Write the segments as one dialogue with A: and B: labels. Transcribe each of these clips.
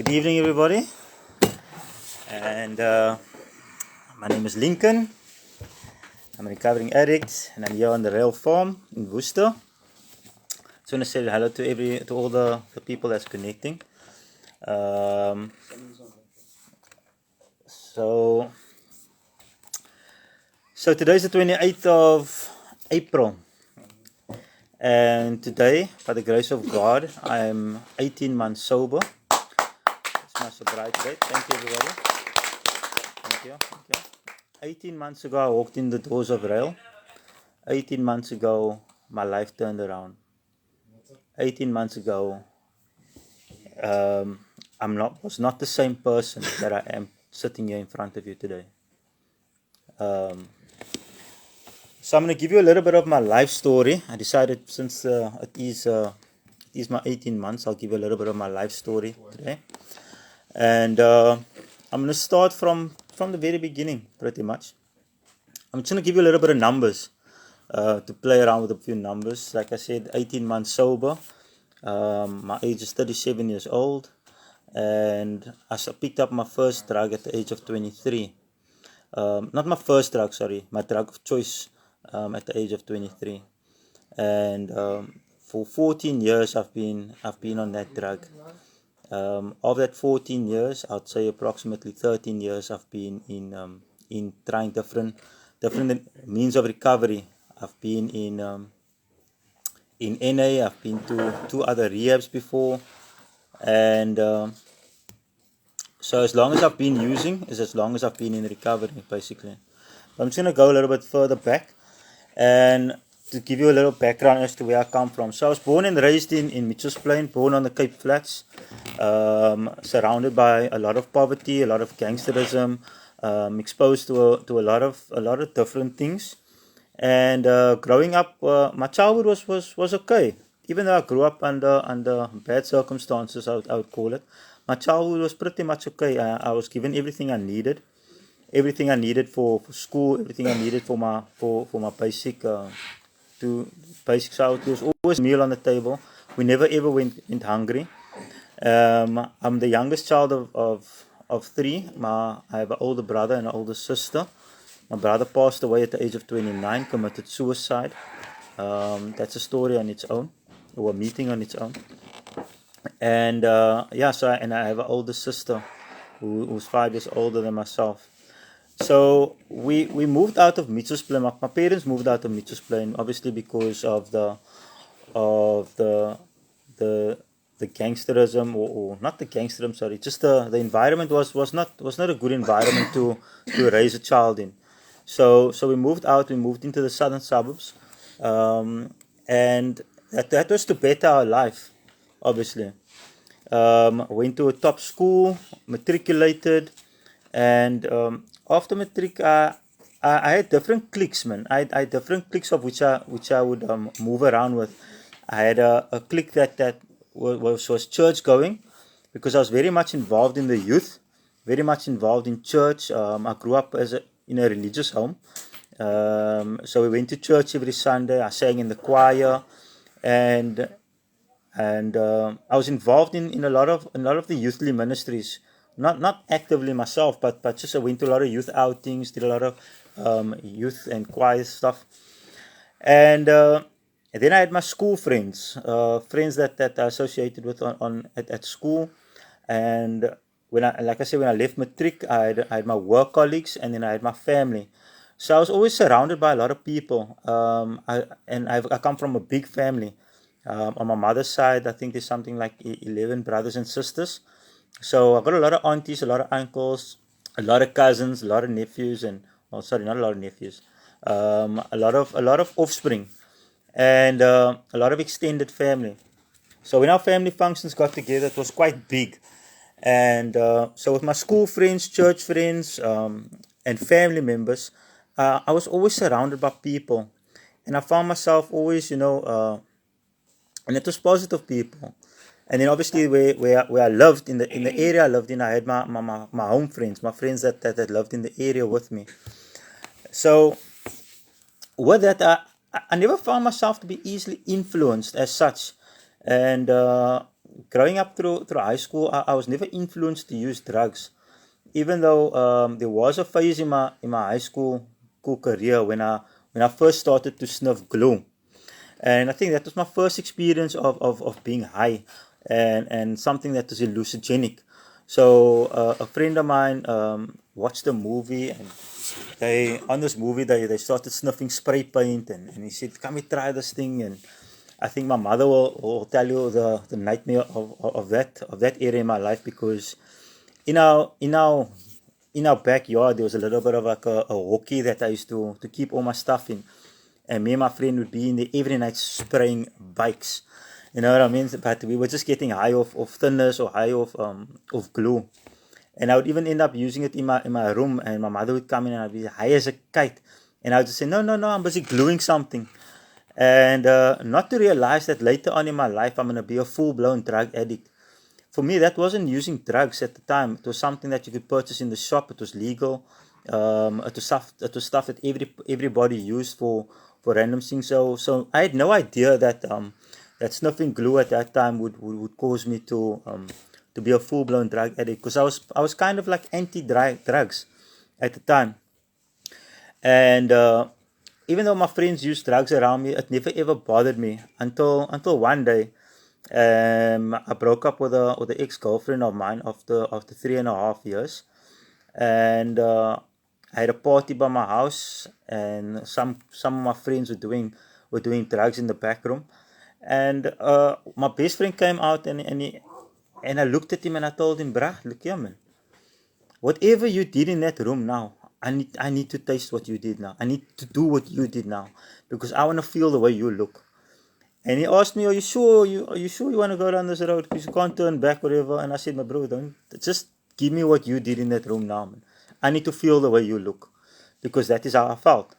A: Good evening, everybody. And my name is Lincoln. I'm a recovering addict, and I'm here on the RAEL farm in Worcester. Just want to say hello to all the people that's connecting. So today's the 28th of April. And today, by the grace of God, I'm 18 months sober. It's my sobriety date. Thank you, everybody. Thank you. 18 months ago, I walked in the doors of RAEL. 18 months ago, my life turned around. 18 months ago, was not the same person that I am sitting here in front of you today. So I'm going to give you a little bit of my life story. I decided since it is my 18 months, I'll give you a little bit of my life story today. And I'm going to start from the very beginning, pretty much. I'm just going to give you a little bit of numbers to play around with a few numbers. Like I said, 18 months sober. My age is 37 years old. And I picked up my first drug at the age of 23. Not my first drug, sorry. My drug of choice at the age of 23. And for 14 years, I've been on that drug. Of that 14 years, I'd say approximately 13 years I've been in trying different means of recovery. I've been in NA. I've been to 2 other rehabs before, and so as long as I've been using is as long as I've been in recovery, basically. But I'm just gonna go a little bit further back, and to give you a little background as to where I come from. So I was born and raised in Mitchells Plain, born on the Cape Flats, surrounded by a lot of poverty, a lot of gangsterism, exposed to a lot of different things. And growing up, my childhood was okay. Even though I grew up under bad circumstances, I would call it, my childhood was pretty much okay. I was given everything I needed. Everything I needed for school, everything I needed for my basic so there was always a meal on the table. We never ever went hungry. I'm the youngest child of 3. I have an older brother and an older sister. My brother passed away at the age of 29, committed suicide. That's a story on its own, or a meeting on its own. And I have an older sister who's 5 years older than myself. So we moved out of Mitchells Plain. My parents moved out of Mitchells Plain, obviously because of the gangsterism, or not the gangsterism, sorry, just the environment was not a good environment to raise a child in. So we moved out. We moved into the southern suburbs, and that was to better our life, obviously. Went to a top school, matriculated, and after matric, I had different cliques, man. I had different cliques of which I would move around with. I had a clique that was church going, because I was very much involved in the youth, very much involved in church. I grew up in a religious home, so we went to church every Sunday. I sang in the choir, and I was involved in a lot of the youthly ministries. Not actively myself, but just I went to a lot of youth outings, did a lot of youth and choir stuff, and then I had my school friends that I associated with at school, and when I left matric, I had my work colleagues, and then I had my family. So I was always surrounded by a lot of people. I come from a big family. On my mother's side, I think there's something like 11 brothers and sisters. So I've got a lot of aunties, a lot of uncles, a lot of cousins, a lot of nephews, not a lot of nephews, a lot of offspring, and a lot of extended family. So when our family functions got together, it was quite big. And so with my school friends, church friends, and family members, I was always surrounded by people, and I found myself always, and it was positive people. And then obviously where I lived, in the area I lived in, I had my home friends, my friends that lived in the area with me. So with that, I never found myself to be easily influenced as such. And growing up through high school, I was never influenced to use drugs, even though there was a phase in my high school career when I first started to sniff glue. And I think that was my first experience of being high, and something that was hallucinogenic. So a friend of mine watched a movie, and on this movie they started sniffing spray paint, and he said, "Come and try this thing." And I think my mother will tell you the nightmare of that area in my life, because in our backyard there was a little bit of like a hockey that I used to keep all my stuff in, and me and my friend would be in there every night spraying bikes. You know what I mean? But we were just getting high of thinners or high of glue. And I would even end up using it in my room, and my mother would come in and I'd be high as a kite. And I would just say, no, I'm busy gluing something. And not to realize that later on in my life, I'm going to be a full-blown drug addict. For me, that wasn't using drugs at the time. It was something that you could purchase in the shop. It was legal. It was stuff that everybody used for random things. So I had no idea that that sniffing glue at that time would cause me to be a full-blown drug addict, because I was kind of like anti-drugs at the time. And even though my friends used drugs around me, it never ever bothered me until one day I broke up with a ex-girlfriend of mine after 3.5 years, and I had a party by my house, and some of my friends were doing drugs in the back room, and my best friend came out, and I looked at him and I told him, "Bruh, look here, man. Whatever you did in that room now, I need to taste what you did now. I need to do what you did now, because I want to feel the way you look." And he asked me, "Are you sure you want to go down this road? Because you can't turn back, whatever." And I said, "My bro, don't just give me what you did in that room now, man. I need to feel the way you look, because that is how I felt."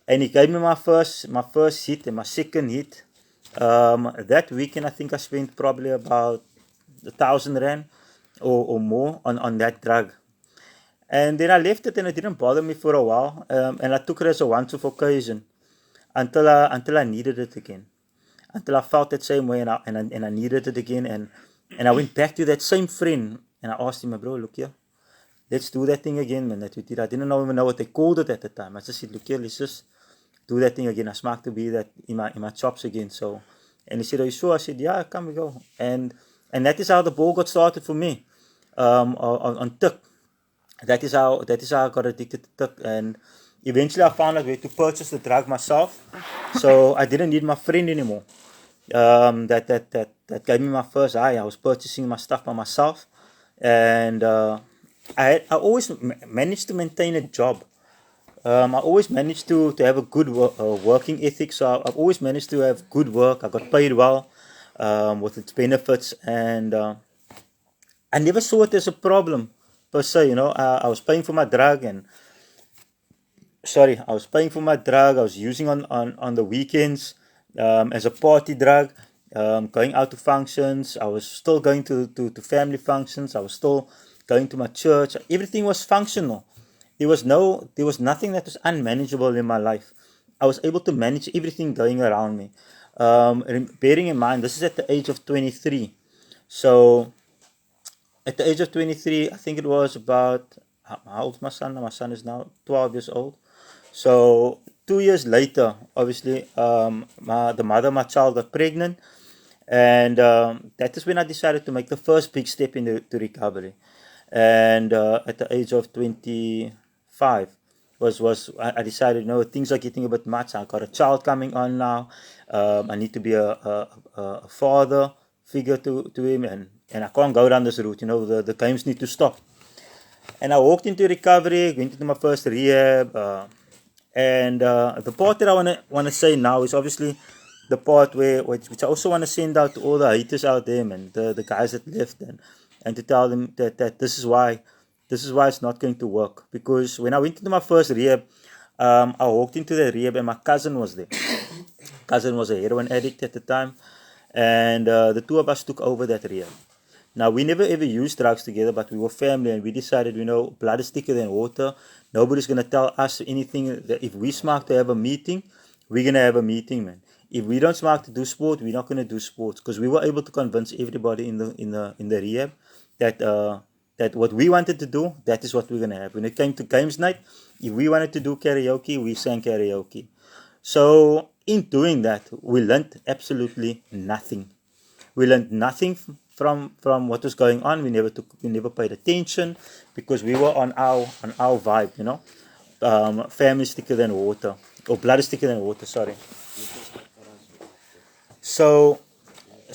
A: And he gave me my first hit and my second hit. That weekend, I think I spent probably about 1,000 rand or more on that drug. And then I left it, and it didn't bother me for a while. And I took it as a once-off occasion until I needed it again. Until I felt that same way, and I needed it again. And I went back to that same friend, and I asked him, "Bro, look here. Let's do that thing again, man, that we did." I didn't even know what they called it at the time. I just said, "Look here, let's just do that thing again. I smoked to be that in my chops again." So, and he said, "Are you sure?" I said, "Yeah, come we go." And that is how the ball got started for me, on Tik. That is how I got addicted to Tik, and eventually I found out where to purchase the drug myself. So I didn't need my friend anymore. That gave me my first high. I was purchasing my stuff by myself, and I always managed to maintain a job. I always managed to have a good working ethic. So I've always managed to have good work. I got paid well, with its benefits, and I never saw it as a problem per se. You know, I was paying for my drug, and I was paying for my drug. I was using on the weekends, as a party drug, going out to functions. I was still going to family functions. I was still going to my church. Everything was functional. There was nothing that was unmanageable in my life. I was able to manage everything going around me. Bearing in mind, this is at the age of 23. So at the age of 23, I think it was about, how old is my son? My son is now 12 years old. So 2 years later, obviously, the mother of my child got pregnant, and that is when I decided to make the first big step into recovery. And at the age of 25, I decided, things are getting a bit much. I got a child coming on now. I need to be a father figure to him, and I can't go down this route. The games need to stop. And I walked into recovery, went into my first rehab, and the part that I want to say now is obviously the part which I also want to send out to all the haters out there, man, the guys that left, and to tell them that this is why it's not going to work. Because when I went into my first rehab, I walked into the rehab, and my cousin was there. Cousin was a heroin addict at the time, and the two of us took over that rehab. Now, we never ever used drugs together, but we were family, and we decided, blood is thicker than water. Nobody's going to tell us anything. That if we smoke to have a meeting, we're going to have a meeting, man. if we don't smile to do sport, we're not going to do sports, because we were able to convince everybody in the rehab that that what we wanted to do, that is what we're going to have. When it came to games night, if we wanted to do karaoke, we sang karaoke. So in doing that, we learned absolutely nothing. We learned nothing from what was going on. We never paid attention, because we were on our vibe, family is thicker than water, or blood is thicker than water. Sorry. So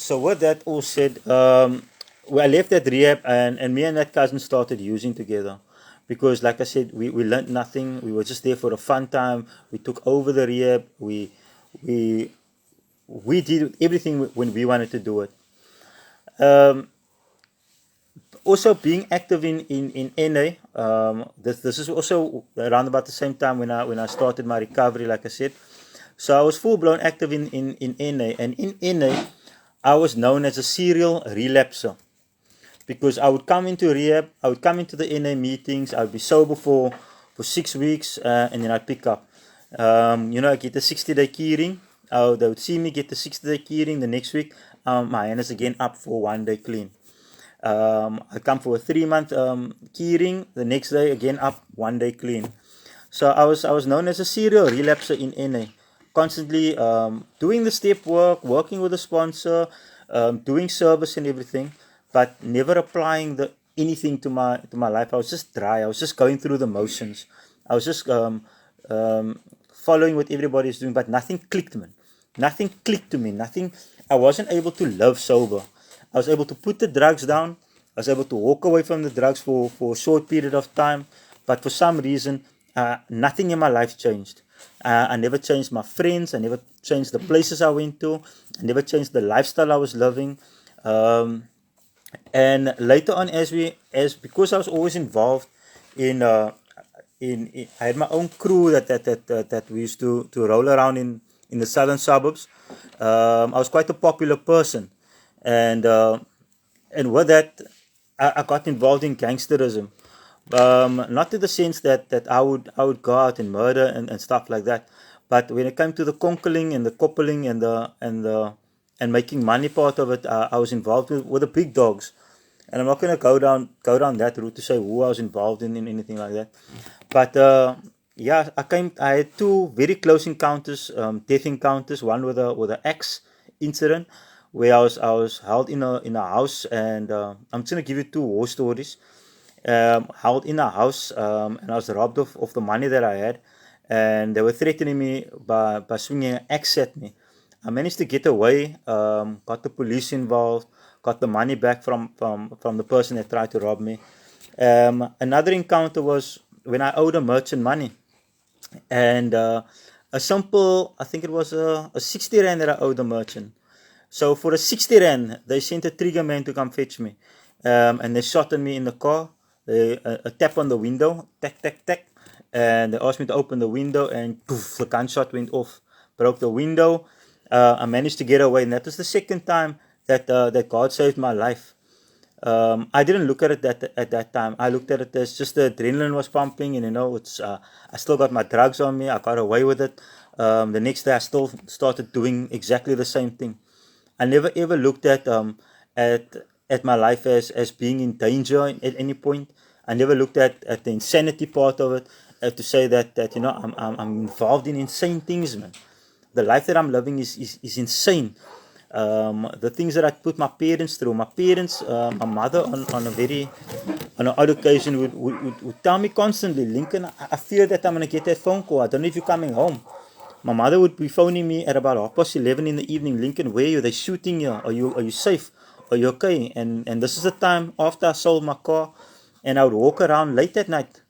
A: with that all said, I left that rehab, and me and that cousin started using together, because like I said, we learned nothing. We were just there for a fun time. We took over the rehab. We did everything when we wanted to do it. Also being active in NA, this is also around about the same time when I started my recovery, like I said. So I was full blown active in NA, and in NA I was known as a serial relapser, because I would come into rehab, I would come into the NA meetings, I would be sober for 6 weeks, and then I'd pick up. I get the 60-day keyring. They would see me get the 60-day keyring. The next week, my hand is again up for 1 day clean. I come for a 3-month keyring. The next day, again up 1 day clean. So I was known as a serial relapser in NA, constantly doing the step work, working with a sponsor, doing service and everything, but never applying anything to my life. I was just dry. I was just going through the motions. I was just following what everybody is doing, but nothing clicked, man. Nothing clicked to me. Nothing. I wasn't able to live sober. I was able to put the drugs down. I was able to walk away from the drugs for a short period of time, but for some reason, nothing in my life changed. I never changed my friends. I never changed the places I went to. I never changed the lifestyle I was living. And later on, because I was always involved in I had my own crew that we used to roll around in the southern suburbs. I was quite a popular person, and with that, I got involved in gangsterism. Not to the sense that I would go out and murder and stuff like that, but when it came to the conkeling and the coupling and making money part of it, I was involved with the big dogs. And I'm not going to go down that route to say who I was involved in anything like that. But yeah, I had 2 very close encounters, death encounters. One with a axe incident, where I was held in a house, and I'm just going to give you 2 war stories. Held in a house, and I was robbed of the money that I had, and they were threatening me by swinging an axe at me. I managed to get away, got the police involved, got the money back from the person that tried to rob me. Another encounter was when I owed a merchant money, and a simple, I think it was a 60 rand that I owed the merchant. So for a 60 rand, they sent a trigger man to come fetch me, and they shot at me in the car. A tap on the window, tack, tack, tack, and they asked me to open the window, and poof, the gunshot went off, broke the window. I managed to get away, and that was the second time that God saved my life. I didn't look at it at that time. I looked at it as just the adrenaline was pumping, and it's I still got my drugs on me. I got away with it. The next day, I still started doing exactly the same thing. I never ever looked at my life as being in danger at any point. I never looked at the insanity part of it, to say that I'm involved in insane things, man. The life that I'm living is insane. The things that I put my parents through. My parents, my mother on an odd occasion would tell me constantly, Lincoln, I fear that I'm going to get that phone call. I don't know if you're coming home. My mother would be phoning me at about 11:30 in the evening. Lincoln, where are you? They're shooting you. Are you safe? Are you okay? And this is the time after I sold my car, and I would walk around late at night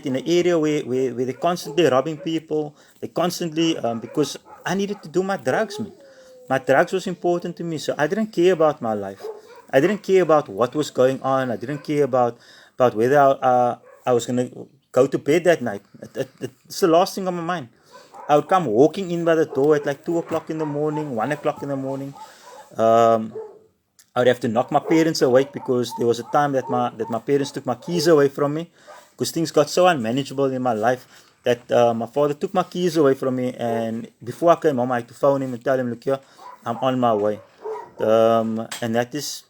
A: in an area where they're constantly robbing people. They constantly, because I needed to do my drugs, man. My drugs was important to me, so I didn't care about my life. I didn't care about what was going on. I didn't care about whether I was going to go to bed that night. It's the last thing on my mind. I would come walking in by the door at like 2 o'clock in the morning, 1 o'clock in the morning. I would have to knock my parents awake, because there was a time that my parents took my keys away from me, because things got so unmanageable in my life that my father took my keys away from me, and before I came home, I had to phone him and tell him, look here, I'm on my way. And that is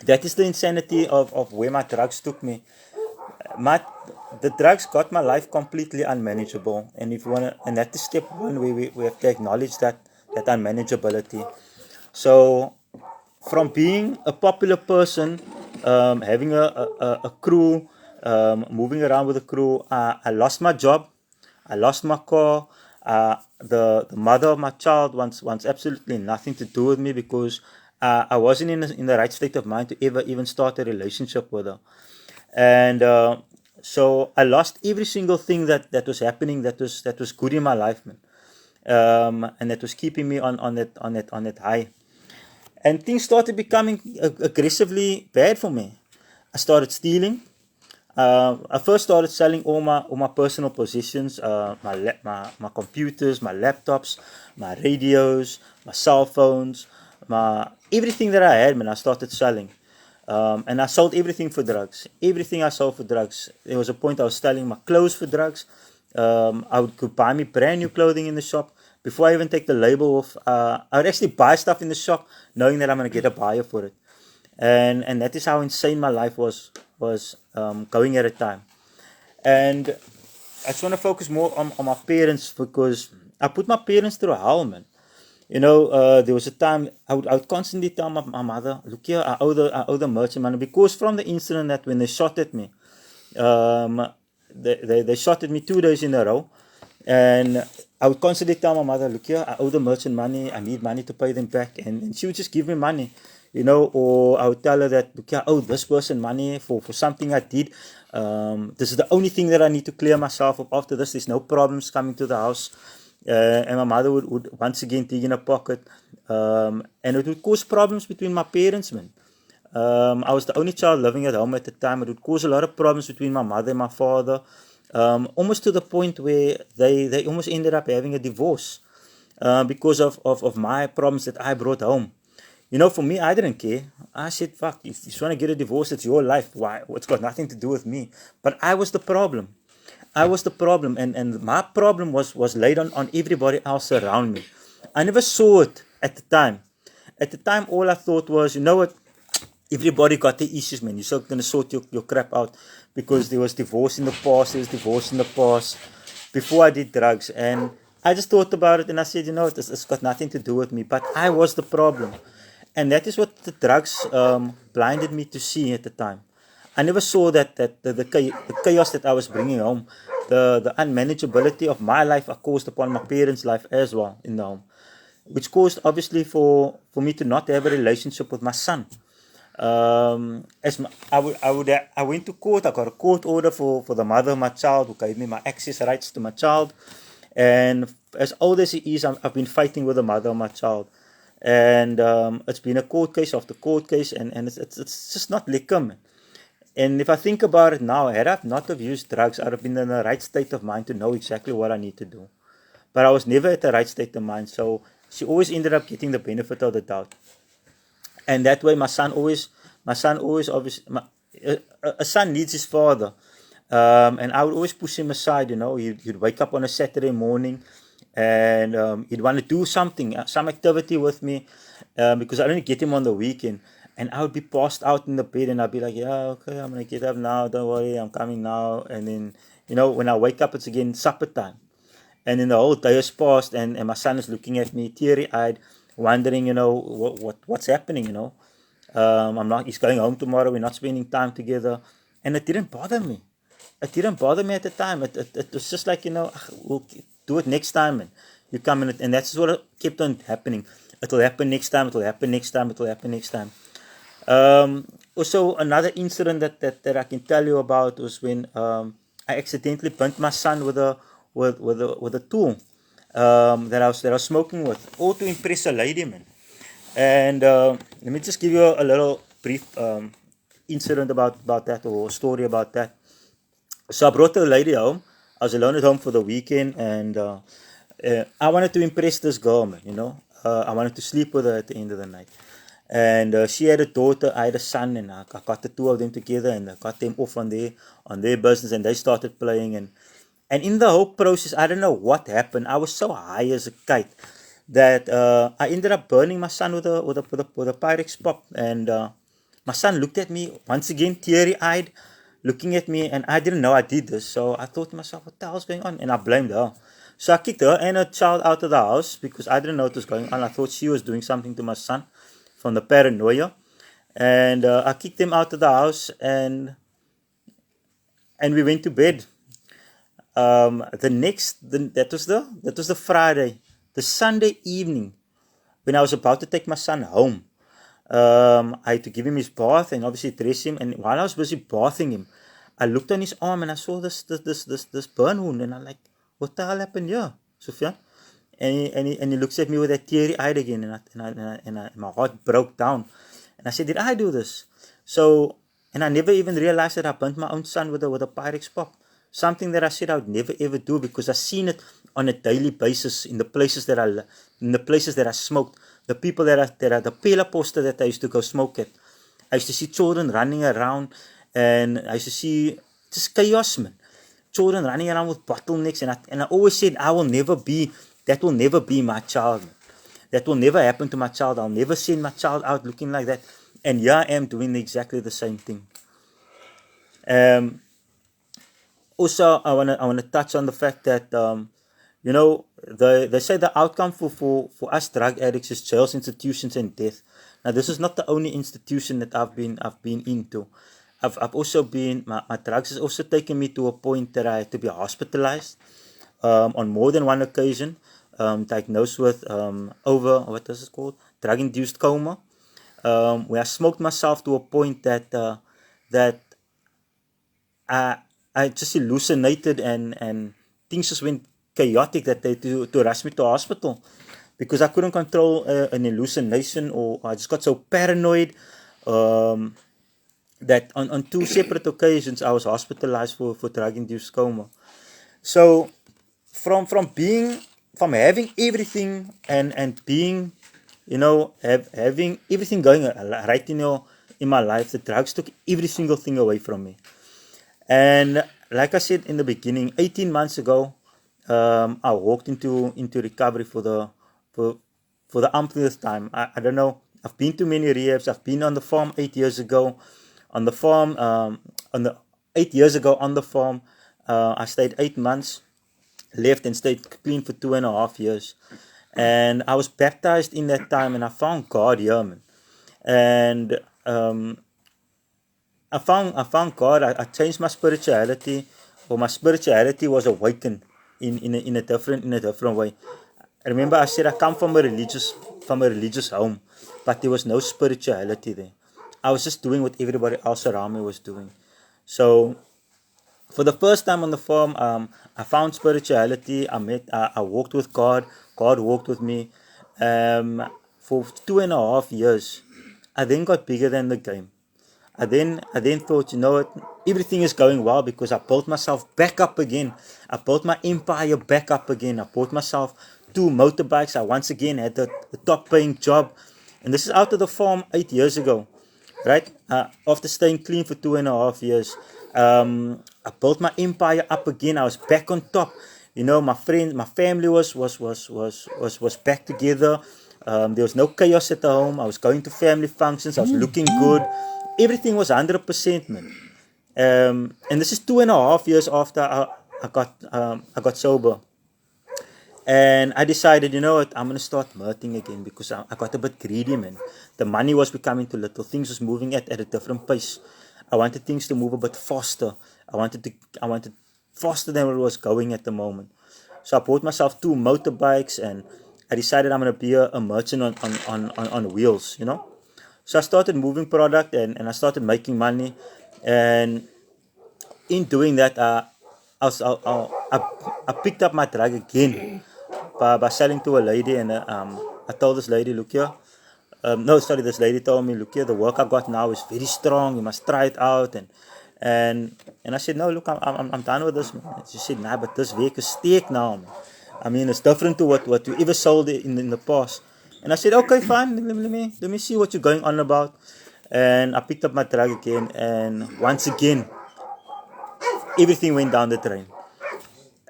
A: the insanity of where my drugs took me. The drugs got my life completely unmanageable, and if you wanna, and that is step one, where we have to acknowledge that unmanageability. So from being a popular person, having a crew, moving around with a crew, I lost my job, I lost my car. The mother of my child wants absolutely nothing to do with me because I wasn't in the right state of mind to ever even start a relationship with her. And so I lost every single thing that was happening, that was good in my life, man. And that was keeping me on that high. And things started becoming aggressively bad for me. I started stealing. I first started selling all my personal possessions, my computers, my laptops, my radios, my cell phones, my everything that I had, man. I started selling. And I sold everything for drugs. Everything I sold for drugs. There was a point I was selling my clothes for drugs. Could buy me brand new clothing in the shop. Before I even take the label off, I would actually buy stuff in the shop knowing that I'm going to get a buyer for it. And that is how insane my life was going at a time. And I just want to focus more on my parents, because I put my parents through hell, man. There was a time I would constantly tell my mother, look here, I owe the merchant money, because from the incident that when they shot at me, they shot at me 2 days in a row, and I would constantly tell my mother, look here, I owe the merchant money, I need money to pay them back, and she would just give me money, or I would tell her that, look here, I owe this person money for something I did. This is the only thing that I need to clear myself up. After this, there's no problems coming to the house. And my mother would once again dig in her pocket, and it would cause problems between my parents, man. I was the only child living at home at the time. It would cause a lot of problems between my mother and my father, almost to the point where they almost ended up having a divorce, because of my problems that I brought home. For me, I didn't care. I said, fuck, if you want to get a divorce, it's your life. Why? It's got nothing to do with me. But I was the problem. And my problem was laid on everybody else around me. I never saw it at the time. At the time, all I thought was, you know what? Everybody got their issues, man. You're still going to sort your crap out, because there was divorce in the past, before I did drugs. And I just thought about it, and I said, it's got nothing to do with me. But I was the problem. And that is what the drugs blinded me to see at the time. I never saw that the chaos that I was bringing home, the unmanageability of my life, I caused upon my parents' life as well in the home, which caused obviously for me to not have a relationship with my son. I went to court. I got a court order for the mother of my child, who gave me my access rights to my child. And as old as he is, I've been fighting with the mother of my child. And it's been a court case after court case, and it's just not liquor, man. And if I think about it now, had I not have used drugs, I'd have been in the right state of mind to know exactly what I need to do. But I was never at the right state of mind, so she always ended up getting the benefit of the doubt. And that way, my son always obviously, a son needs his father. And I would always push him aside, He'd wake up on a Saturday morning, and he'd want to do something, some activity with me, because I didn't get him on the weekend. And I would be passed out in the bed, and I'd be like, yeah, okay, I'm going to get up now. Don't worry, I'm coming now. And then, when I wake up, it's again supper time. And then the whole day has passed, and my son is looking at me, teary-eyed, wondering, what's happening, he's going home tomorrow. We're not spending time together. And it didn't bother me. It didn't bother me at the time. It was just like, we'll do it next time. And you come in, and that's what kept on happening. It'll happen next time. It'll happen next time. It'll happen next time. Also, another incident that I can tell you about was when I accidentally burnt my son with a tool that I was smoking with, all to impress a lady, man. And let me just give you a little brief incident about that, or story about that. So I brought the lady home. I was alone at home for the weekend, and I wanted to impress this girl, man. I wanted to sleep with her at the end of the night. And she had a daughter, I had a son, and I got the two of them together, and I got them off on their business, and they started playing. And in the whole process, I don't know what happened. I was so high as a kite that I ended up burning my son with a Pyrex pop. And my son looked at me once again, teary-eyed, looking at me, and I didn't know I did this. So I thought to myself, what the hell's going on? And I blamed her. So I kicked her and her child out of the house because I didn't know what was going on. I thought she was doing something to my son from the paranoia. And I kicked them out of the house, and we went to bed. That was the Friday. The Sunday evening, when I was about to take my son home, I had to give him his bath and obviously dress him. And while I was busy bathing him, I looked on his arm and I saw this burn wound, and I'm like, what the hell happened here, Sufyan? And he looks at me with that teary eye again, and my heart broke down. And I said, did I do this? So, and I never even realized that I burnt my own son with a Pyrex pop. Something that I said I would never ever do, because I've seen it on a daily basis in the places that I smoked, the people that are the Pela poster that I used to go smoke at. I used to see children running around, and I used to see just chaos, man. Children running around with bottlenecks, and I always said that will never be my child. That will never happen to my child. I'll never send my child out looking like that. And here I am doing exactly the same thing. Also, I wanna touch on the fact that they say the outcome for us drug addicts is jails, institutions, and death. Now, this is not the only institution that I've been into. I've also been, my drugs has also taken me to a point that I had to be hospitalized on more than one occasion, diagnosed with drug-induced coma, where I smoked myself to a point that I just hallucinated, and things just went chaotic, that they to rush me to hospital because I couldn't control an hallucination, or I just got so paranoid that on two separate occasions I was hospitalized for drug-induced coma. So from having everything and being, having everything going right in my life, the drugs took every single thing away from me. And like I said in the beginning, 18 months ago, I walked into recovery for the umpteenth time. I don't know. I've been to many rehabs. I've been on the farm 8 years ago. On the farm, 8 years ago on the farm, I stayed 8 months, left and stayed clean for 2.5 years. And I was baptized in that time, and I found God here, man. And I found God. I changed my spirituality, or my spirituality was awakened in a different way. I remember I said I come from a religious home, but there was no spirituality there. I was just doing what everybody else around me was doing. So for the first time on the farm, I found spirituality. I walked with God. God walked with me. For 2.5 years, I then got bigger than the game. I then thought, you know what, everything is going well because I built myself back up again. I built my empire back up again. I bought myself 2 motorbikes. I once again had the top paying job. And this is out of the farm 8 years ago, right? After staying clean for 2.5 years, I built my empire up again. I was back on top. My friends, my family was back together. There was no chaos at the home. I was going to family functions. I was looking good. Everything was 100%, man. And this is 2.5 years after I got sober. And I decided, you know what, I'm going to start murting again because I got a bit greedy, man. The money was becoming too little. Things was moving at a different pace. I wanted things to move a bit faster. I wanted faster than it was going at the moment. So I bought myself 2 motorbikes, and I decided I'm going to be a merchant on wheels, So I started moving product, and I started making money. And in doing that, I picked up my drug again by selling to a lady. And I told this lady, look here. This lady told me, look here, the work I got now is very strong. You must try it out. And I said, no, look, I'm done with this, man. She said, nah, but this week is steak now, man. I mean, it's different to what you ever sold in the past. And I said, okay, fine, let me see what you're going on about. And I picked up my drug again, and once again, everything went down the drain.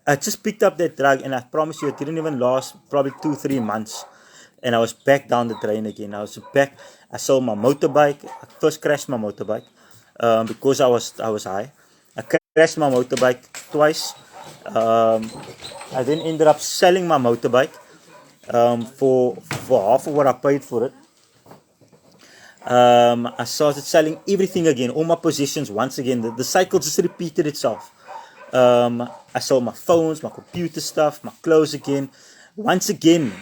A: I just picked up that drug, and I promise you, it didn't even last probably 2-3 months. And I was back down the drain again. I was back. I sold my motorbike. I first crashed my motorbike because I was high. I crashed my motorbike twice. I then ended up selling my motorbike for half of what I paid for it. I started selling everything again, all my possessions once again. The cycle just repeated itself. I sold my phones, my computer stuff, my clothes again. Once again,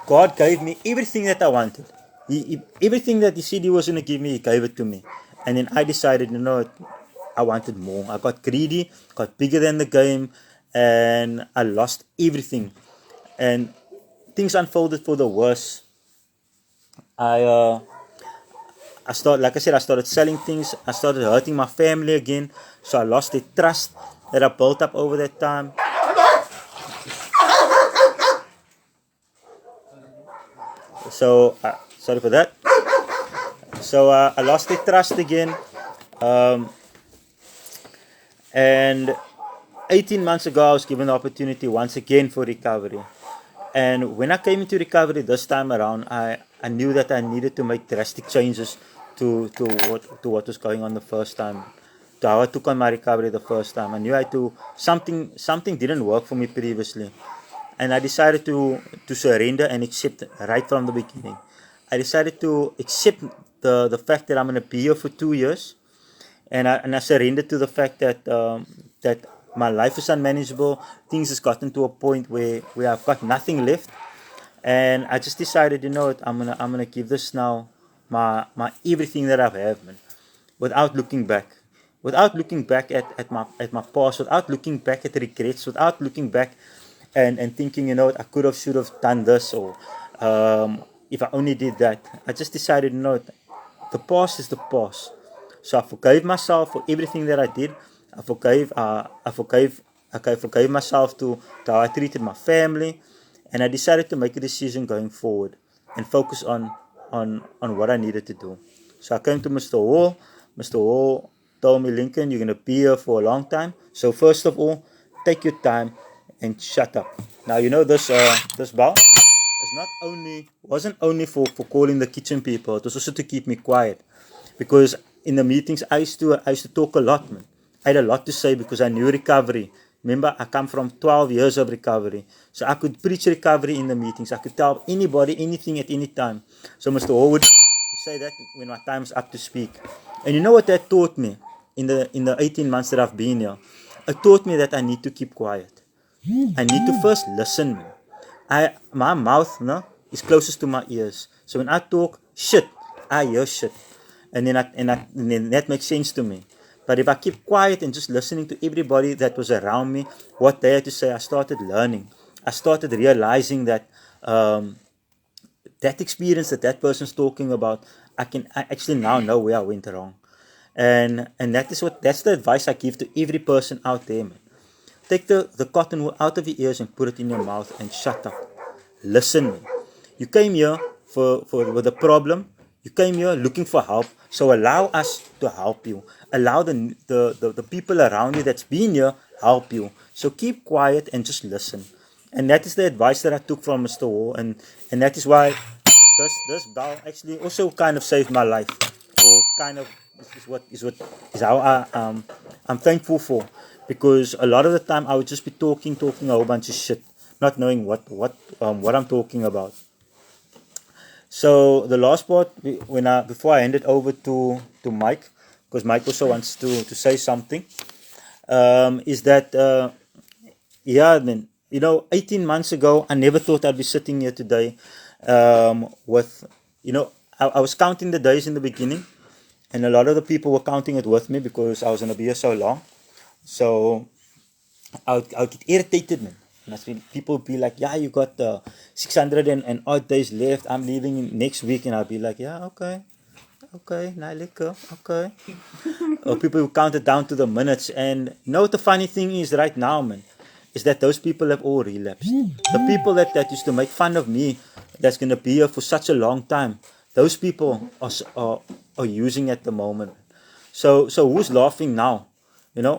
A: God gave me everything that I wanted. Everything that He said He was going to give me, He gave it to me. And then I decided, I wanted more. I got greedy, got bigger than the game, and I lost everything. And things unfolded for the worse. Like I said, I started selling things. I started hurting my family again. So I lost the trust that I built up over that time. So, sorry for that. So I lost the trust again. And 18 months ago, I was given the opportunity once again for recovery. And when I came into recovery this time around, I knew that I needed to make drastic changes to what was going on the first time, to how I took on my recovery the first time. I knew I had to, something didn't work for me previously. And I decided to surrender and accept right from the beginning. I decided to accept the fact that I'm going to be here for 2 years. And I surrendered to the fact that that my life is unmanageable. Things has gotten to a point where I've got nothing left. And I just decided, I'm gonna give this now my everything that I have, man, without looking back. Without looking back at my past, without looking back at regrets, without looking back and thinking, I could have, should have done this, or if I only did that. I just decided, the past is the past. So I forgave myself for everything that I did. I forgave myself to how I treated my family, and I decided to make a decision going forward and focus on what I needed to do. So I came to Mr. Hall. Mr. Hall told me, Lincoln, you're gonna be here for a long time. So first of all, take your time and shut up. Now this bell wasn't only for calling the kitchen people. It was also to keep me quiet, because in the meetings I used to talk a lot, man. I had a lot to say because I knew recovery. Remember, I come from 12 years of recovery. So I could preach recovery in the meetings. I could tell anybody anything at any time. So Mr. Hall would say that when my time's up to speak. And you know what that taught me in the 18 months that I've been here? It taught me that I need to keep quiet. I need to first listen, man. My mouth, is closest to my ears. So when I talk shit, I hear shit. And then that makes sense to me. But if I keep quiet and just listening to everybody that was around me, what they had to say, I started learning. I started realizing that that experience that person's talking about, I actually now know where I went wrong. And that's the advice I give to every person out there, man. Take the cotton wool out of your ears and put it in your mouth and shut up. Listen, man. You came here with a problem. You came here looking for help. So allow us to help you. Allow the people around you that's been here help you. So keep quiet and just listen. And that is the advice that I took from Mr. Hall, and that is why this bell actually also kind of saved my life, or kind of is how I'm thankful for, because a lot of the time I would just be talking a whole bunch of shit, not knowing what I'm talking about. So the last part, before I hand it over to Mike, because Mike also wants to say something, is that yeah, man, 18 months ago, I never thought I'd be sitting here today with, I was counting the days in the beginning, and a lot of the people were counting it with me because I was going to be here so long. So I'll get irritated, man. And people would be like, yeah, you got 600 and odd days left. I'm leaving next week. And I'll be like, yeah, okay, now let go, okay. Or people who count it down to the minutes. And what the funny thing is right now, man, is that those people have all relapsed. The people that used to make fun of me, that's going to be here for such a long time, those people are using at the moment. So who's laughing now?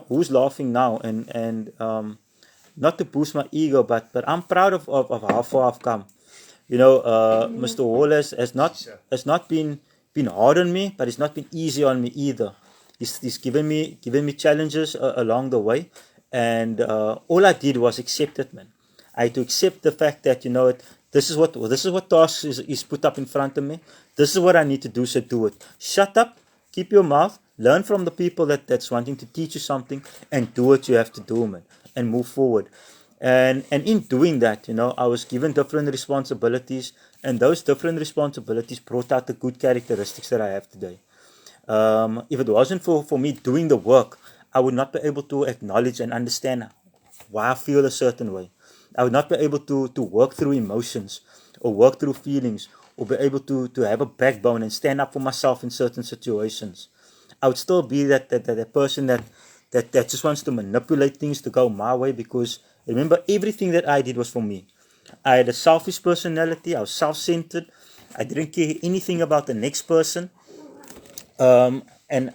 A: Who's laughing now? And not to boost my ego, but I'm proud of how far I've come. Mr. Hall has not been hard on me, but it's not been easy on me either. He's given me challenges along the way, and all I did was accept it, man. I had to accept the fact that this is what task is put up in front of me. This is what I need to do, so do it. Shut up, keep your mouth, learn from the people that's wanting to teach you something, and do what you have to do, man, and move forward. And in doing that, I was given different responsibilities, and those different responsibilities brought out the good characteristics that I have today. If it wasn't for me doing the work, I would not be able to acknowledge and understand why I feel a certain way. I would not be able to work through emotions or work through feelings or be able to have a backbone and stand up for myself in certain situations. I would still be that person that just wants to manipulate things to go my way, because remember, everything that I did was for me. I had a selfish personality. I was self-centered. I didn't care anything about the next person. And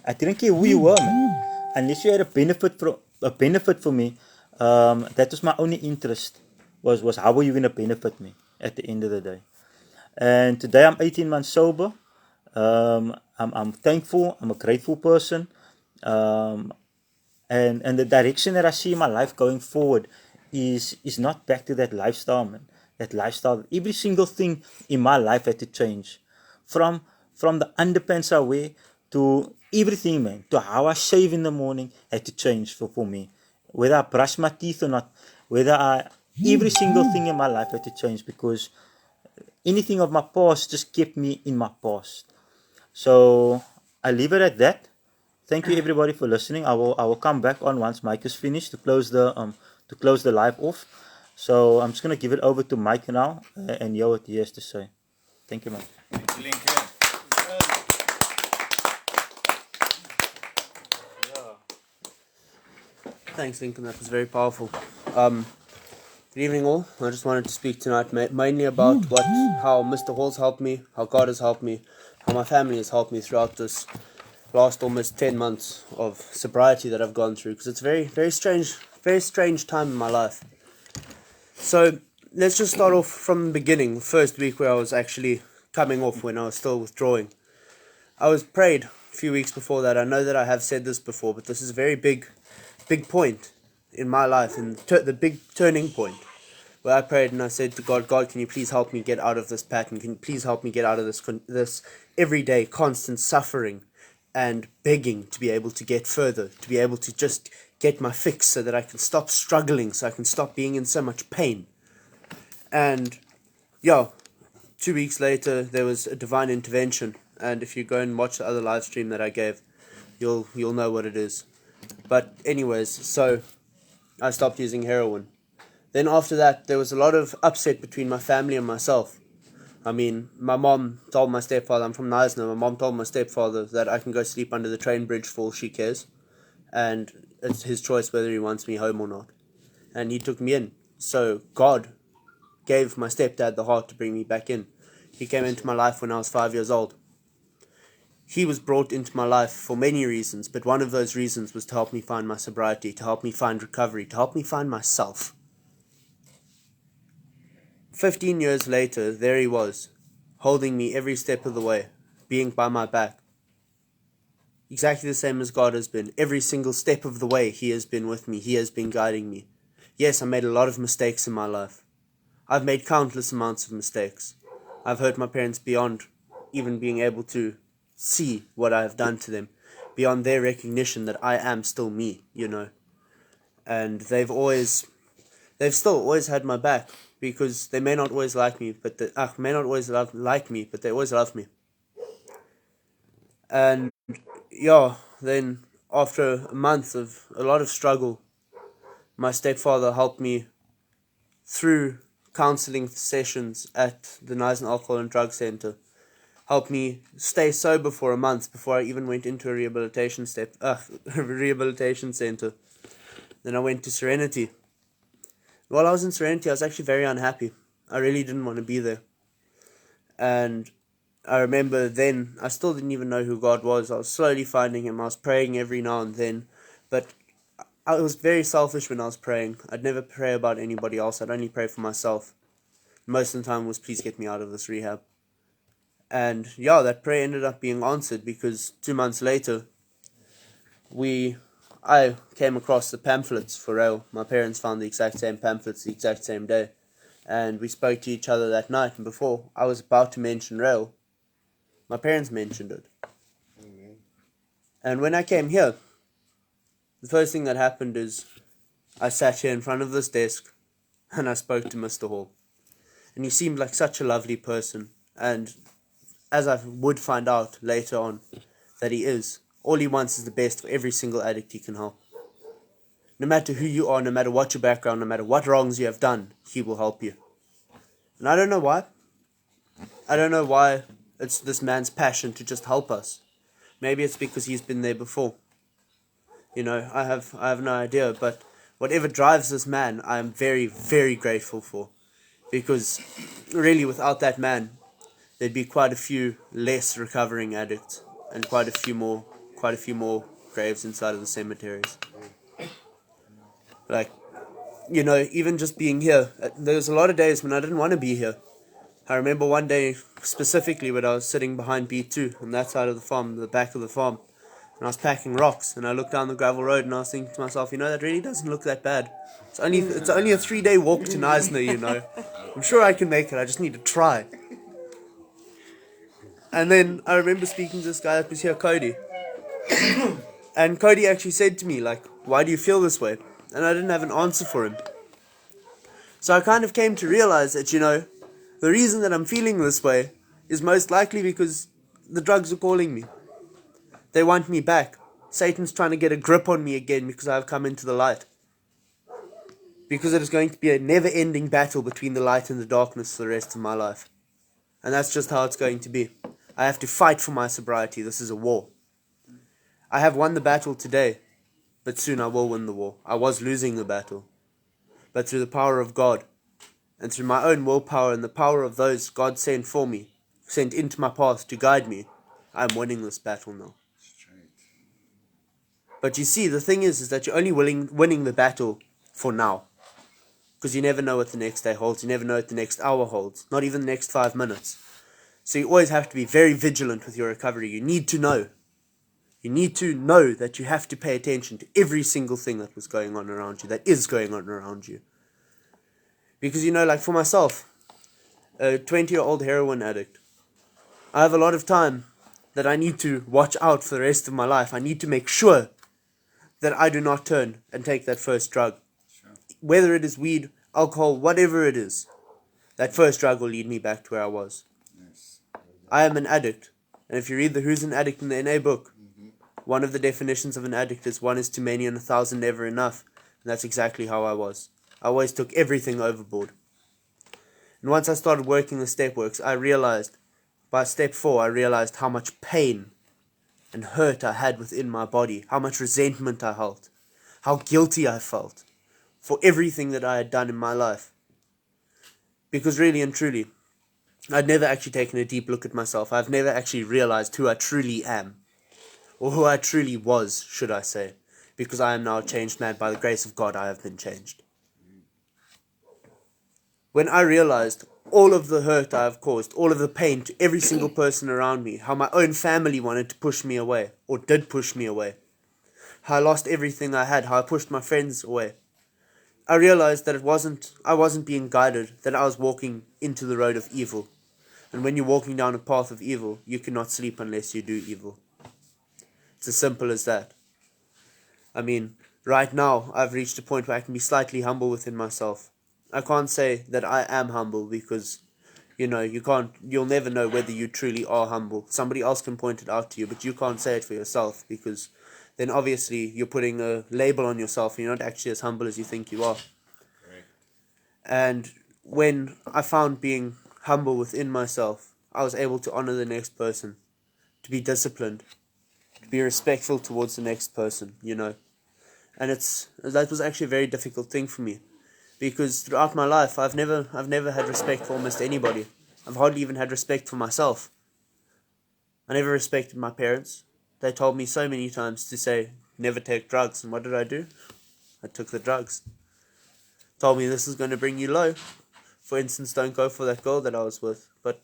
A: I didn't care who you were, man. Unless you had a benefit for me, that was my only interest. Was how were you going to benefit me at the end of the day? And today I'm 18 months sober. I'm thankful. I'm a grateful person. Um, and the direction that I see in my life going forward is not back to that lifestyle, man. That lifestyle. Every single thing in my life had to change. From the underpants I wear to everything, man. To how I shave in the morning had to change for me. Whether I brush my teeth or not. Every single thing in my life had to change, because anything of my past just kept me in my past. So I leave it at that. Thank you everybody for listening. I will come back on once Mike is finished to close the live off. So I'm just gonna give it over to Mike now and hear what he has to say. Thank you, Mike.
B: Thank you, Lincoln.
C: Thanks, Lincoln. That was very powerful. Good evening, all. I just wanted to speak tonight mainly about how Mr. Hall's helped me, how God has helped me, how my family has helped me throughout this last almost 10 months of sobriety that I've gone through, because it's a very strange time in my life. So let's just start off from the beginning, the first week where I was actually coming off, when I was still withdrawing. I was prayed a few weeks before that. I know that I have said this before, but this is a very big point in my life, and the big turning point, where I prayed and I said to God, can you please help me get out of this pattern? Can you please help me get out of this everyday constant suffering and begging to be able to get further, to be able to just get my fix so that I can stop struggling, so I can stop being in so much pain. And 2 weeks later there was a divine intervention, and if you go and watch the other live stream that I gave, you'll know what it is. But anyways, so I stopped using heroin. Then after that, there was a lot of upset between my family and myself. I mean, my mom told my stepfather, I'm from Knysna, my mom told my stepfather that I can go sleep under the train bridge for all she cares, and it's his choice whether he wants me home or not. And he took me in. So God gave my stepdad the heart to bring me back in. He came into my life when I was 5 years old. He was brought into my life for many reasons, but one of those reasons was to help me find my sobriety, to help me find recovery, to help me find myself. 15 years later, there he was, holding me every step of the way, being by my back. Exactly the same as God has been. Every single step of the way, he has been with me. He has been guiding me. Yes, I made a lot of mistakes in my life. I've made countless amounts of mistakes. I've hurt my parents beyond even being able to see what I have done to them, beyond their recognition that I am still me, And they've still always had my back, because they may not always like me, but they always love me. And then after a month of a lot of struggle, my stepfather helped me through counseling sessions at the Knysna Alcohol and Drug Center. Helped me stay sober for a month before I even went into a rehabilitation center. Then I went to Serenity. While I was in Serenity, I was actually very unhappy. I really didn't want to be there. And I remember then, I still didn't even know who God was. I was slowly finding him. I was praying every now and then. But I was very selfish when I was praying. I'd never pray about anybody else. I'd only pray for myself. Most of the time was, please get me out of this rehab. And yeah, that prayer ended up being answered because 2 months later, I came across the pamphlets for RAEL. My parents found the exact same pamphlets the exact same day. And we spoke to each other that night. And before I was about to mention RAEL, my parents mentioned it.
B: Amen.
C: And when I came here, the first thing that happened is I sat here in front of this desk and I spoke to Mr. Hall. And he seemed like such a lovely person. And as I would find out later on that he is, all he wants is the best for every single addict he can help. No matter who you are, no matter what your background, no matter what wrongs you have done, he will help you. And I don't know why. I don't know why it's this man's passion to just help us. Maybe it's because he's been there before. You know, I have no idea, but whatever drives this man, I am very, very grateful for. Because really without that man, there'd be quite a few less recovering addicts and quite a few more graves inside of the cemeteries. Like, you know, even just being here, there was a lot of days when I didn't want to be here. I remember one day specifically when I was sitting behind B2 on that side of the farm, the back of the farm, and I was packing rocks, and I looked down the gravel road and I was thinking to myself, you know, that really doesn't look that bad. It's only a 3-day walk to Neisner, you know. I'm sure I can make it, I just need to try. And then I remember speaking to this guy that was here, Cody. And Cody actually said to me, like, why do you feel this way? And I didn't have an answer for him. So I kind of came to realize that, you know, the reason that I'm feeling this way is most likely because the drugs are calling me. They want me back. Satan's trying to get a grip on me again because I've come into the light. Because it is going to be a never-ending battle between the light and the darkness for the rest of my life. And that's just how it's going to be. I have to fight for my sobriety. This is a war. I have won the battle today, but soon I will win the war. I was losing the battle. But through the power of God, and through my own willpower and the power of those God sent for me, sent into my path to guide me, I'm winning this battle now. But you see, the thing is that you're only winning the battle for now. Because you never know what the next day holds. You never know what the next hour holds. Not even the next 5 minutes. So you always have to be very vigilant with your recovery. You need to know. You need to know that you have to pay attention to every single thing that was going on around you, that is going on around you. Because, you know, like for myself, a 20-year-old heroin addict, I have a lot of time that I need to watch out for the rest of my life. I need to make sure that I do not turn and take that first drug. Sure. Whether it is weed, alcohol, whatever it is, that first drug will lead me back to where I was. Yes. I am an addict. And if you read the Who's an Addict in the NA book, one of the definitions of an addict is 1 is too many and 1,000 never enough. And that's exactly how I was. I always took everything overboard. And once I started working the step works, I realized, by step 4, I realized how much pain and hurt I had within my body, how much resentment I held, how guilty I felt for everything that I had done in my life. Because really and truly, I'd never actually taken a deep look at myself. I've never actually realized who I truly am, or who I truly was, should I say, because I am now a changed man. By the grace of God, I have been changed. When I realized all of the hurt I have caused, all of the pain to every single person around me, how my own family wanted to push me away, or did push me away, how I lost everything I had, how I pushed my friends away, I realized that I wasn't being guided, that I was walking into the road of evil. And when you're walking down a path of evil, you cannot sleep unless you do evil. It's as simple as that. I mean, right now, I've reached a point where I can be slightly humble within myself. I can't say that I am humble because, you know, you'll never know whether you truly are humble. Somebody else can point it out to you, but you can't say it for yourself because then obviously you're putting a label on yourself and you're not actually as humble as you think you are. Right. And when I found being humble within myself, I was able to honor the next person, to be disciplined, to be respectful towards the next person, you know. And that was actually a very difficult thing for me. Because throughout my life, I've never had respect for almost anybody. I've hardly even had respect for myself. I never respected my parents. They told me so many times to say, never take drugs. And what did I do? I took the drugs. Told me this is going to bring you low. For instance, don't go for that girl that I was with. But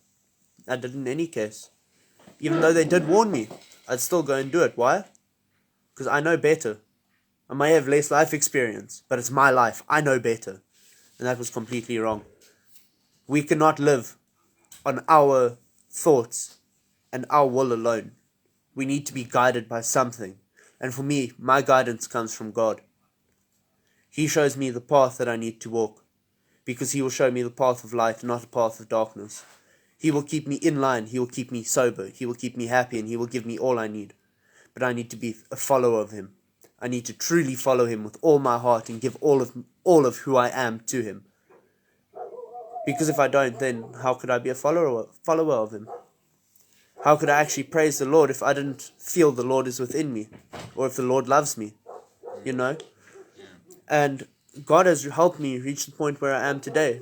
C: I did in any case. Even though they did warn me, I'd still go and do it. Why? Because I know better. I may have less life experience, but it's my life. I know better. And that was completely wrong. We cannot live on our thoughts and our will alone. We need to be guided by something. And for me, my guidance comes from God. He shows me the path that I need to walk, because He will show me the path of light, not the path of darkness. He will keep me in line. He will keep me sober. He will keep me happy, and He will give me all I need. But I need to be a follower of Him. I need to truly follow Him with all my heart and give all of who I am to Him. Because if I don't, then how could I be a follower of Him? How could I actually praise the Lord if I didn't feel the Lord is within me, or if the Lord loves me, you know? And God has helped me reach the point where I am today.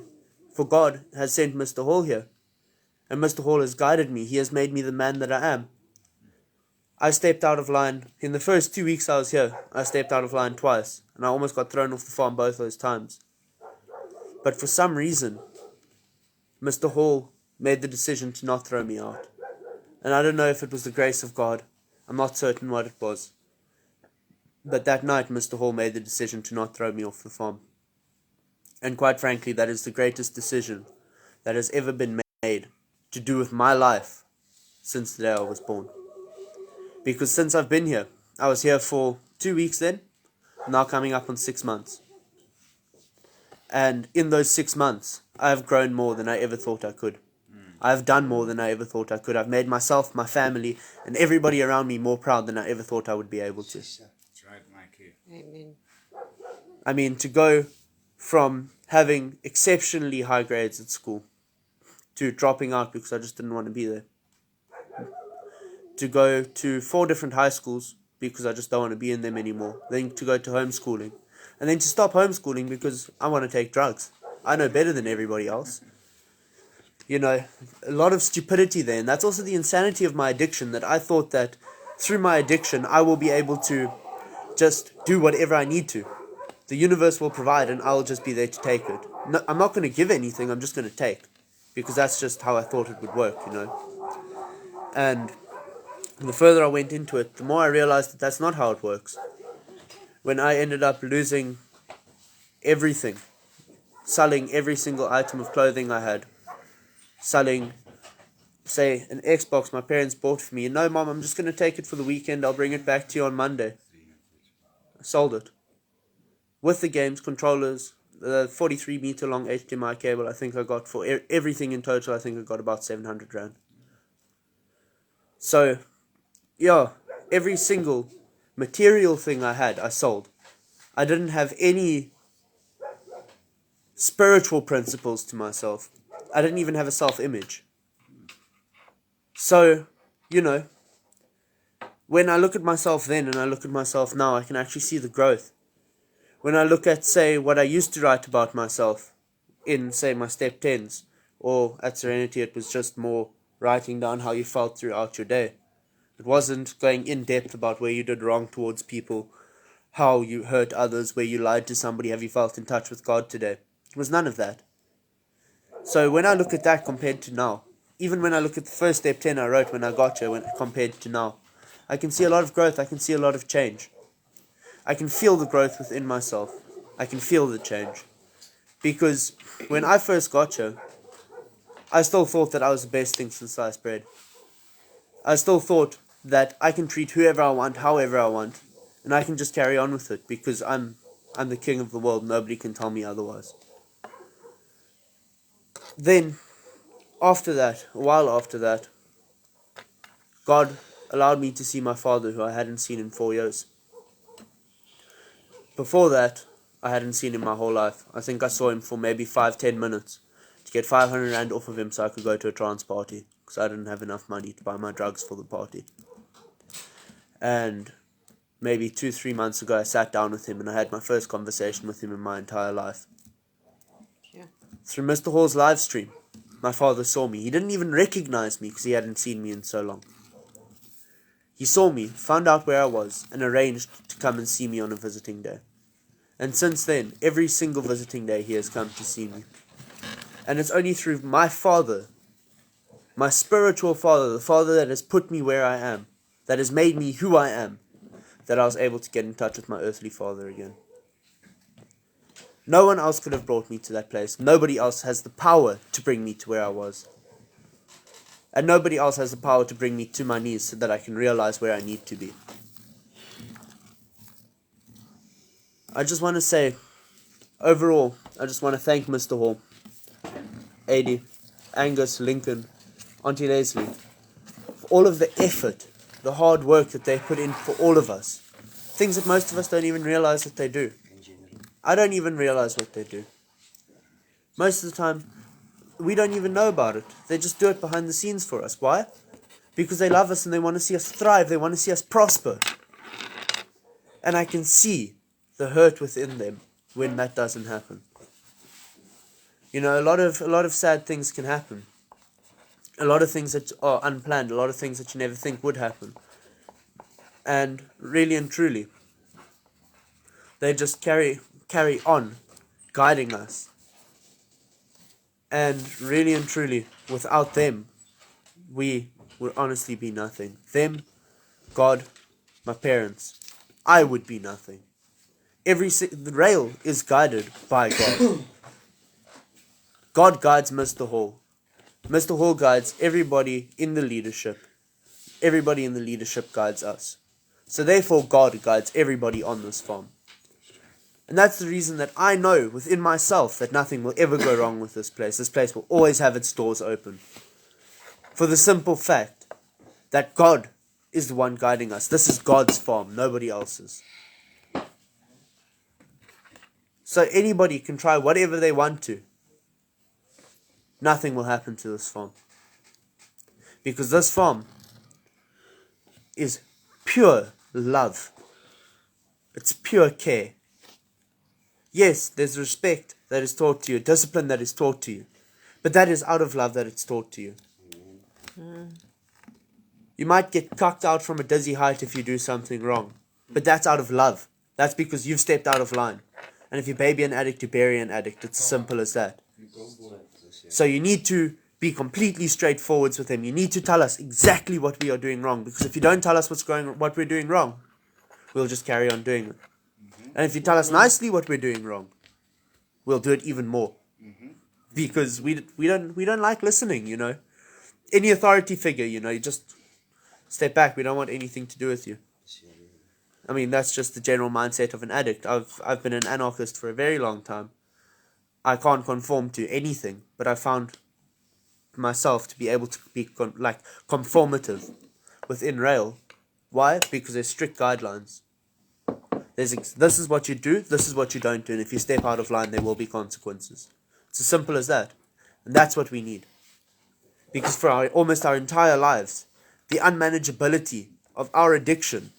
C: For God has sent Mr. Hall here, and Mr. Hall has guided me. He has made me the man that I am. I stepped out of line. In the first 2 weeks I was here, I stepped out of line twice, and I almost got thrown off the farm both those times. But for some reason, Mr. Hall made the decision to not throw me out. And I don't know if it was the grace of God. I'm not certain what it was. But that night, Mr. Hall made the decision to not throw me off the farm. And quite frankly, that is the greatest decision that has ever been made to do with my life since the day I was born. Because since I've been here, I was here for 2 weeks then, now coming up on 6 months. And in those 6 months, I have grown more than I ever thought I could. I have done more than I ever thought I could. I've made myself, my family, and everybody around me more proud than I ever thought I would be able to.
B: That's right, Mikey.
D: Amen.
C: I mean, to go from having exceptionally high grades at school to dropping out because I just didn't want to be there. To go to 4 different high schools because I just don't want to be in them anymore. Then to go to homeschooling. And then to stop homeschooling because I want to take drugs. I know better than everybody else. You know, a lot of stupidity there. And that's also the insanity of my addiction, that I thought that through my addiction I will be able to just do whatever I need to. The universe will provide and I'll just be there to take it. No, I'm not going to give anything, I'm just going to take. Because that's just how I thought it would work, you know. And the further I went into it, the more I realized that that's not how it works. When I ended up losing everything, selling every single item of clothing I had, selling, say, an Xbox my parents bought for me. No, Mom, I'm just going to take it for the weekend. I'll bring it back to you on Monday. I sold it. With the games, controllers, the 43 meter long HDMI cable, I think I got for everything in total, I think I got about 700 Rand. So, yeah, every single material thing I had, I sold. I didn't have any spiritual principles to myself. I didn't even have a self-image. So, you know, when I look at myself then and I look at myself now, I can actually see the growth. When I look at, say, what I used to write about myself in, say, my step 10s, or at Serenity, it was just more writing down how you felt throughout your day. It wasn't going in depth about where you did wrong towards people, how you hurt others, where you lied to somebody, have you felt in touch with God today. It was none of that. So when I look at that compared to now, even when I look at the first step 10 I wrote when I got here compared to now, I can see a lot of growth, I can see a lot of change. I can feel the growth within myself. I can feel the change. Because when I first got here, I still thought that I was the best thing since sliced bread. I still thought that I can treat whoever I want, however I want, and I can just carry on with it because I'm the king of the world. Nobody can tell me otherwise. Then, after that, a while after that, God allowed me to see my father, who I hadn't seen in 4 years. Before that, I hadn't seen him my whole life. I think I saw him for maybe 5-10 minutes to get 500 Rand off of him so I could go to a trance party, because I didn't have enough money to buy my drugs for the party. And maybe 2-3 months ago, I sat down with him and I had my first conversation with him in my entire life.
D: Yeah.
C: Through Mr. Hall's live stream, my father saw me. He didn't even recognize me because he hadn't seen me in so long. He saw me, found out where I was, and arranged to come and see me on a visiting day. And since then, every single visiting day he has come to see me. And it's only through my father, my spiritual father, the father that has put me where I am, that has made me who I am, that I was able to get in touch with my earthly father again. No one else could have brought me to that place. Nobody else has the power to bring me to where I was. And nobody else has the power to bring me to my knees so that I can realize where I need to be. I just want to say, overall, I just want to thank Mr. Hall, AD, Angus, Lincoln, Auntie Leslie, for all of the effort, the hard work that they put in for all of us. Things that most of us don't even realize that they do. I don't even realize what they do. Most of the time, we don't even know about it. They just do it behind the scenes for us. Why? Because they love us and they want to see us thrive. They want to see us prosper. And I can see the hurt within them when that doesn't happen. You know, a lot of sad things can happen. A lot of things that are unplanned. A lot of things that you never think would happen. And really and truly, they just carry on guiding us. And really and truly, without them, we would honestly be nothing. Them, God, my parents, I would be nothing. The RAEL is guided by God. God guides Mr. Hall. Mr. Hall guides everybody in the leadership. Everybody in the leadership guides us. So therefore, God guides everybody on this farm. And that's the reason that I know within myself that nothing will ever go wrong with this place. This place will always have its doors open. For the simple fact that God is the one guiding us. This is God's farm, nobody else's. So anybody can try whatever they want to. Nothing will happen to this farm. Because this farm is pure love. It's pure care. Yes, there's respect that is taught to you, discipline that is taught to you. But that is out of love that it's taught to you. You might get cucked out from a dizzy height if you do something wrong. But that's out of love. That's because you've stepped out of line. And if you baby an addict, you bury an addict. It's as simple as that. So you need to be completely straightforward with him. You need to tell us exactly what we are doing wrong. Because if you don't tell us what we're doing wrong, we'll just carry on doing it. And if you tell us nicely what we're doing wrong, we'll do it even more. Because we don't like listening, you know. Any authority figure, you know, you just step back. We don't want anything to do with you. I mean, that's just the general mindset of an addict. I've been an anarchist for a very long time. I can't conform to anything, but I found myself to be able to be conformative within RAEL. Why? Because there's strict guidelines. This is what you do, this is what you don't do, and if you step out of line, there will be consequences. It's as simple as that. And that's what we need. Because for almost our entire lives, the unmanageability of our addiction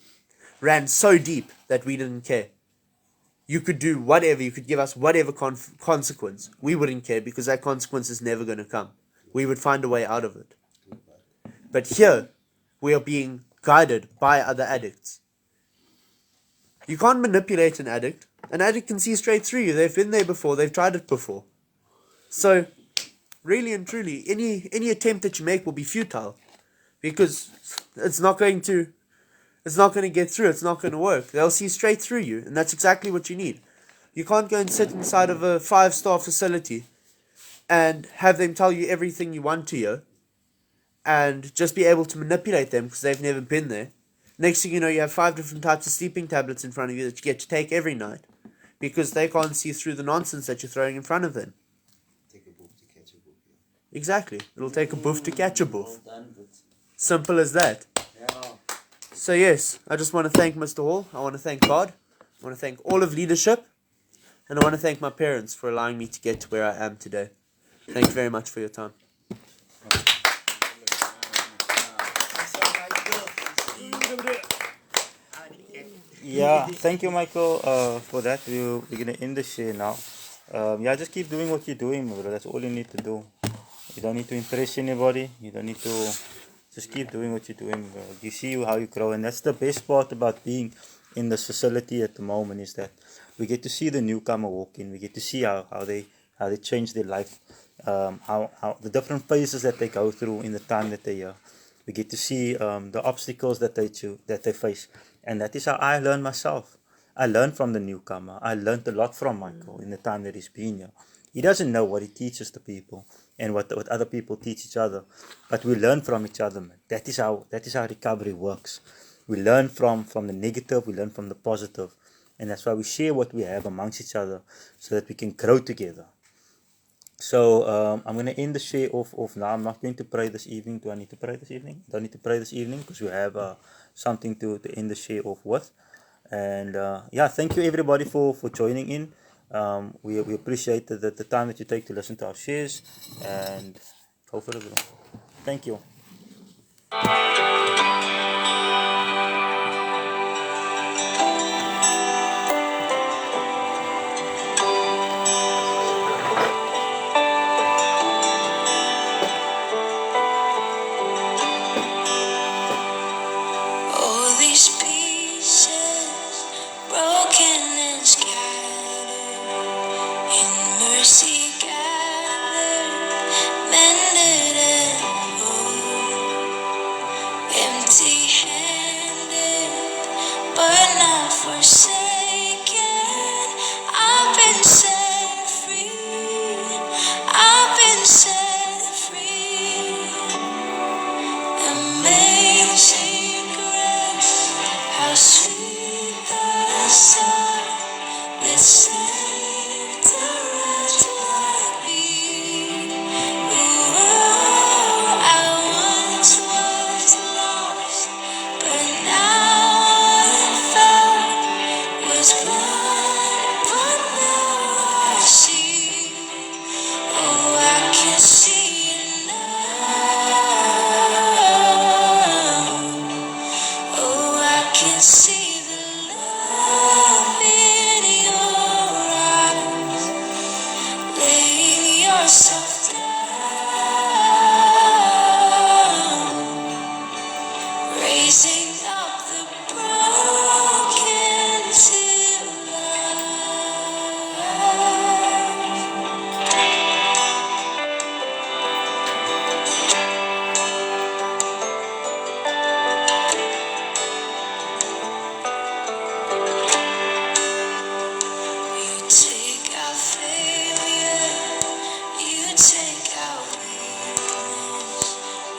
C: ran so deep that we didn't care. You could do whatever, you could give us whatever consequence. We wouldn't care because that consequence is never going to come. We would find a way out of it. But here, we are being guided by other addicts. You can't manipulate an addict. An addict can see straight through you. They've been there before. They've tried it before. So, really and truly, any attempt that you make will be futile. Because it's not going to get through. It's not going to work. They'll see straight through you. And that's exactly what you need. You can't go and sit inside of a 5-star facility and have them tell you everything you want to hear. And just be able to manipulate them because they've never been there. Next thing you know, you have 5 different types of sleeping tablets in front of you that you get to take every night. Because they can't see through the nonsense that you're throwing in front of them.
B: Take a boof to catch a boof. Yeah.
C: Exactly. It'll take a boof to catch a boof. Simple as that. So yes, I just want to thank Mr. Hall. I want to thank God. I want to thank all of leadership. And I want to thank my parents for allowing me to get to where I am today. Thank you very much for your time.
A: Yeah, thank you, Michael, for that. We're going to end the share now. Yeah, just keep doing what you're doing, bro. That's all you need to do. You don't need to impress anybody. You don't need to... Just keep doing what you're doing, bro. You see how you grow. And that's the best part about being in this facility at the moment is that we get to see the newcomer walk in. We get to see how they change their life, how the different phases that they go through in the time that they're here. We get to see the obstacles that they face, and that is how I learned myself. I learned from the newcomer. I learned a lot from Michael in the time that he's been here. He doesn't know what he teaches the people and what other people teach each other, but we learn from each other, man. That is how recovery works. We learn from the negative, we learn from the positive, and that's why we share what we have amongst each other so that we can grow together. So I'm going to end the share off now. I'm not going to pray this evening. Do I need to pray this evening? Don't need to pray this evening because we have something to end the share off with. And yeah, thank you everybody for joining in. We appreciate the time that you take to listen to our shares, and go for it. Thank you.
D: All these pieces broken and scattered, in mercy gathered, mended and whole, empty-handed but not forsaken. I've been set free. I've been set free. Amazing grace, how sweet the sound that saved a wretch like me. Ooh, I once was lost, but now I'm found. Was blind, but now I see. Oh, I can see now. Oh, I can see the love in your eyes. Laying yourself down, raising up the broken to life. You take out failure, you take out weakness.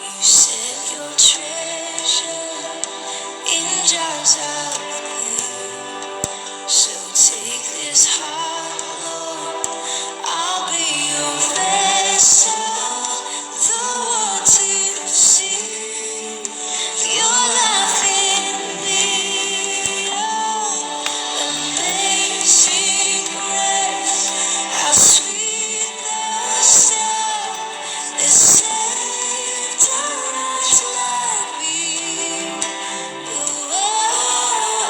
D: You set your treasure in jars of clay. So take this heart, Lord, I'll be your vessel, the world to see your love in me. Oh, amazing grace, how sweet the sound that saved a wretch like me.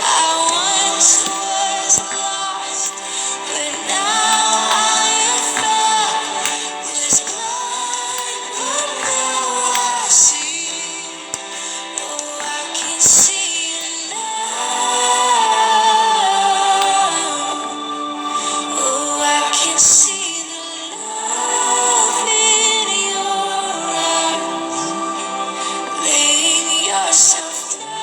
D: I once was lost, but now I am found. Was blind, but now I see. Oh, I can see now. Oh, I can see the love in your eyes. Laying yourself down,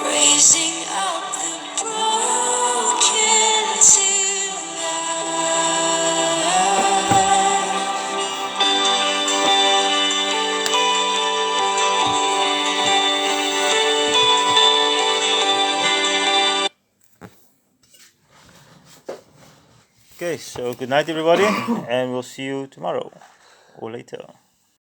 D: raising up the broken to life.
A: Okay, so good night everybody, and we'll see you tomorrow or later.